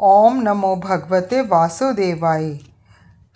ओम नमो भगवते वासुदेवाय।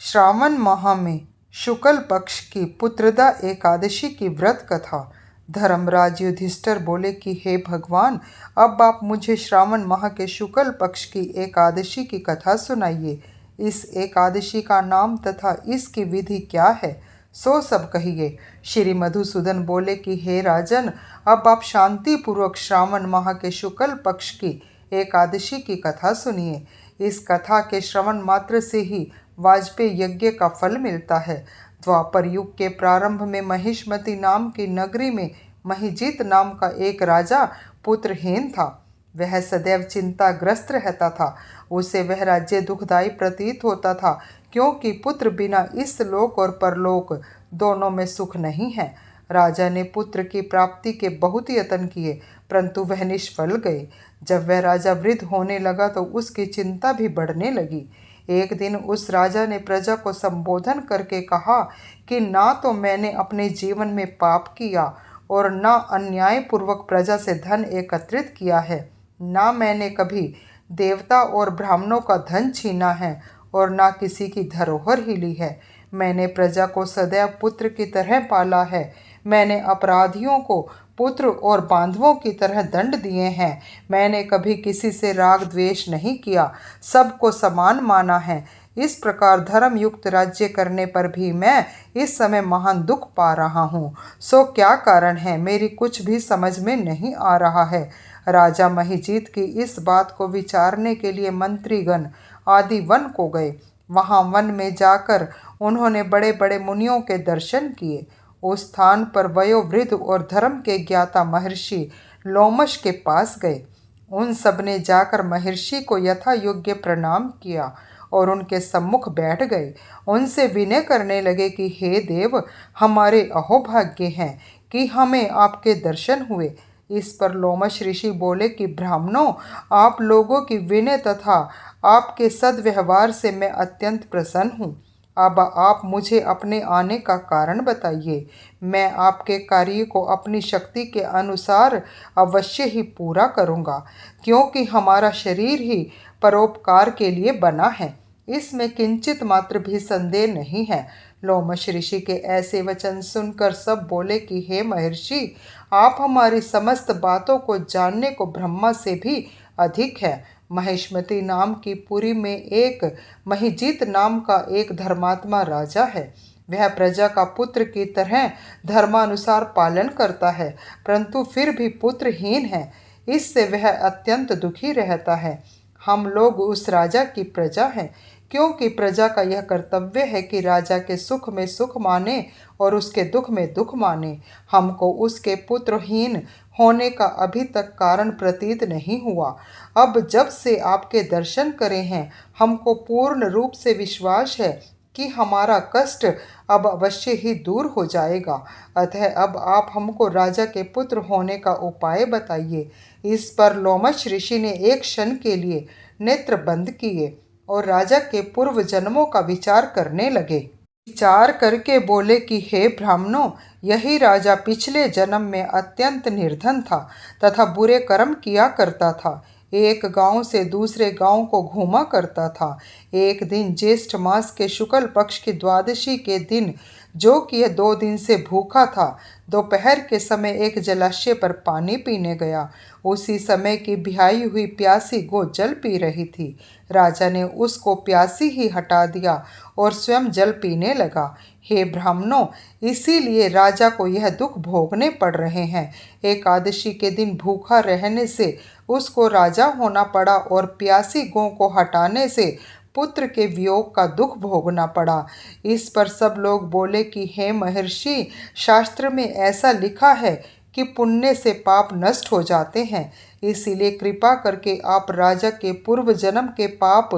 श्रावण माह में शुक्ल पक्ष की पुत्रदा एकादशी की व्रत कथा। धर्मराज युधिष्ठिर बोले कि हे भगवान, अब आप मुझे श्रावण माह के शुक्ल पक्ष की एकादशी की कथा सुनाइए। इस एकादशी का नाम तथा इसकी विधि क्या है, सो सब कहिए। श्री मधुसूदन बोले कि हे राजन, अब आप शांति पूर्वक श्रावण माह के शुक्ल पक्ष की एकादशी की कथा सुनिए। इस कथा के श्रवण मात्र से ही वाजपेयी यज्ञ का फल मिलता है। द्वापर युग के प्रारंभ में महिष्मती नाम की नगरी में महिजीत नाम का एक राजा पुत्रहीन था। वह सदैव चिंताग्रस्त रहता था। उसे वह राज्य दुखदायी प्रतीत होता था, क्योंकि पुत्र बिना इस लोक और परलोक दोनों में सुख नहीं है। राजा ने पुत्र की प्राप्ति के बहुत यत्न किए, परंतु वह निष्फल गए। जब वह राजा वृद्ध होने लगा तो उसकी चिंता भी बढ़ने लगी। एक दिन उस राजा ने प्रजा को संबोधन करके कहा कि ना तो मैंने अपने जीवन में पाप किया और ना अन्यायपूर्वक प्रजा से धन एकत्रित किया है, ना मैंने कभी देवता और ब्राह्मणों का धन छीना है और ना किसी की धरोहर ही ली है। मैंने प्रजा को सदैव पुत्र की तरह पाला है। मैंने अपराधियों को पुत्र और बांधवों की तरह दंड दिए हैं। मैंने कभी किसी से राग द्वेष नहीं किया, सबको समान माना है। इस प्रकार धर्म युक्त राज्य करने पर भी मैं इस समय महान दुख पा रहा हूँ। सो क्या कारण है, मेरी कुछ भी समझ में नहीं आ रहा है। राजा महिजीत की इस बात को विचारने के लिए मंत्रीगण आदि वन को गए। वहां वन में जाकर उन्होंने बड़े बड़े मुनियों के दर्शन किए। उस स्थान पर वयोवृद्ध और धर्म के ज्ञाता महर्षि लोमश के पास गए। उन सब ने जाकर महर्षि को यथा योग्य प्रणाम किया और उनके सम्मुख बैठ गए। उनसे विनय करने लगे कि हे देव, हमारे अहोभाग्य हैं कि हमें आपके दर्शन हुए। इस पर लोमश ऋषि बोले कि ब्राह्मणों, आप लोगों की विनय तथा आपके सद्व्यवहार से मैं अत्यंत प्रसन्न हूँ। अब आप मुझे अपने आने का कारण बताइए। मैं आपके कार्य को अपनी शक्ति के अनुसार अवश्य ही पूरा करूँगा, क्योंकि हमारा शरीर ही परोपकार के लिए बना है, इसमें किंचित मात्र भी संदेह नहीं है। लोमश ऋषि के ऐसे वचन सुनकर सब बोले कि हे महर्षि, आप हमारी समस्त बातों को जानने को ब्रह्मा से भी अधिक है। महिष्मती नाम की पुरी में एक महिजीत नाम का एक धर्मात्मा राजा है। वह प्रजा का पुत्र की तरह धर्मानुसार पालन करता है, परंतु फिर भी पुत्रहीन है। इससे वह अत्यंत दुखी रहता है। हम लोग उस राजा की प्रजा हैं, क्योंकि प्रजा का यह कर्तव्य है कि राजा के सुख में सुख माने और उसके दुख में दुख माने। हमको उसके पुत्रहीन होने का अभी तक कारण प्रतीत नहीं हुआ। अब जब से आपके दर्शन करे हैं, हमको पूर्ण रूप से विश्वास है कि हमारा कष्ट अब अवश्य ही दूर हो जाएगा। अतः अब आप हमको राजा के पुत्र होने का उपाय बताइए। इस पर लोमश ऋषि ने एक क्षण के लिए नेत्र बंद किए और राजा के पूर्व जन्मों का विचार करने लगे। विचार करके बोले कि हे ब्राह्मणों, यही राजा पिछले जन्म में अत्यंत निर्धन था तथा बुरे कर्म किया करता था। एक गांव से दूसरे गांव को घूमा करता था। एक दिन ज्येष्ठ मास के शुक्ल पक्ष की द्वादशी के दिन, जो कि यह 2 दिन से भूखा था, दोपहर के समय एक जलाशय पर पानी पीने गया। उसी समय की ब्याई हुई प्यासी गो जल पी रही थी। राजा ने उसको प्यासी ही हटा दिया और स्वयं जल पीने लगा। हे ब्राह्मणों, इसीलिए राजा को यह दुख भोगने पड़ रहे हैं। एकादशी के दिन भूखा रहने से उसको राजा होना पड़ा और प्यासी गौ को हटाने से पुत्र के वियोग का दुख भोगना पड़ा। इस पर सब लोग बोले कि हे महर्षि, शास्त्र में ऐसा लिखा है कि पुण्य से पाप नष्ट हो जाते हैं। इसीलिए कृपा करके आप राजा के पूर्व जन्म के पाप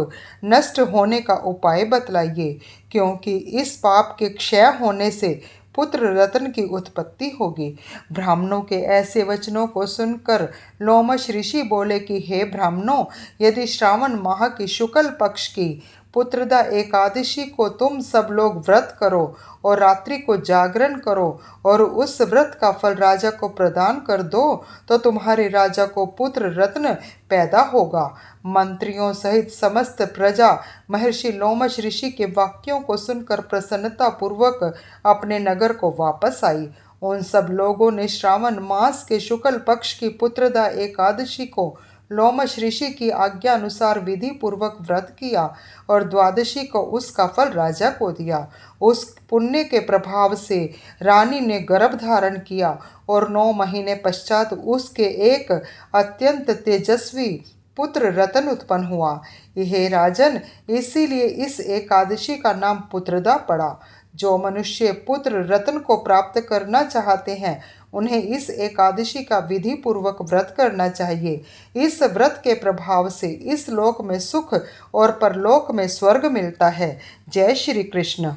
नष्ट होने का उपाय बतलाइए, क्योंकि इस पाप के क्षय होने से पुत्र रत्न की उत्पत्ति होगी। ब्राह्मणों के ऐसे वचनों को सुनकर लोमश ऋषि बोले कि हे ब्राह्मणों, यदि श्रावण माह की शुक्ल पक्ष की पुत्रदा एकादशी को तुम सब लोग व्रत करो और रात्रि को जागरण करो और उस व्रत का फल राजा को प्रदान कर दो, तो तुम्हारे राजा को पुत्र रत्न पैदा होगा। मंत्रियों सहित समस्त प्रजा महर्षि लोमश ऋषि के वाक्यों को सुनकर प्रसन्नता पूर्वक अपने नगर को वापस आई। उन सब लोगों ने श्रावण मास के शुक्ल पक्ष की पुत्रदा एकादशी को लोमश ऋषि की आज्ञा अनुसार विधि पूर्वक व्रत किया और द्वादशी को उसका फल राजा को दिया। उस पुण्य के प्रभाव से रानी ने गर्भ धारण किया और 9 महीने पश्चात उसके एक अत्यंत तेजस्वी पुत्र रतन उत्पन्न हुआ। हे राजन, इसीलिए इस एकादशी का नाम पुत्रदा पड़ा। जो मनुष्य पुत्र रत्न को प्राप्त करना चाहते हैं, उन्हें इस एकादशी का विधि पूर्वक व्रत करना चाहिए। इस व्रत के प्रभाव से इस लोक में सुख और परलोक में स्वर्ग मिलता है। जय श्री कृष्ण।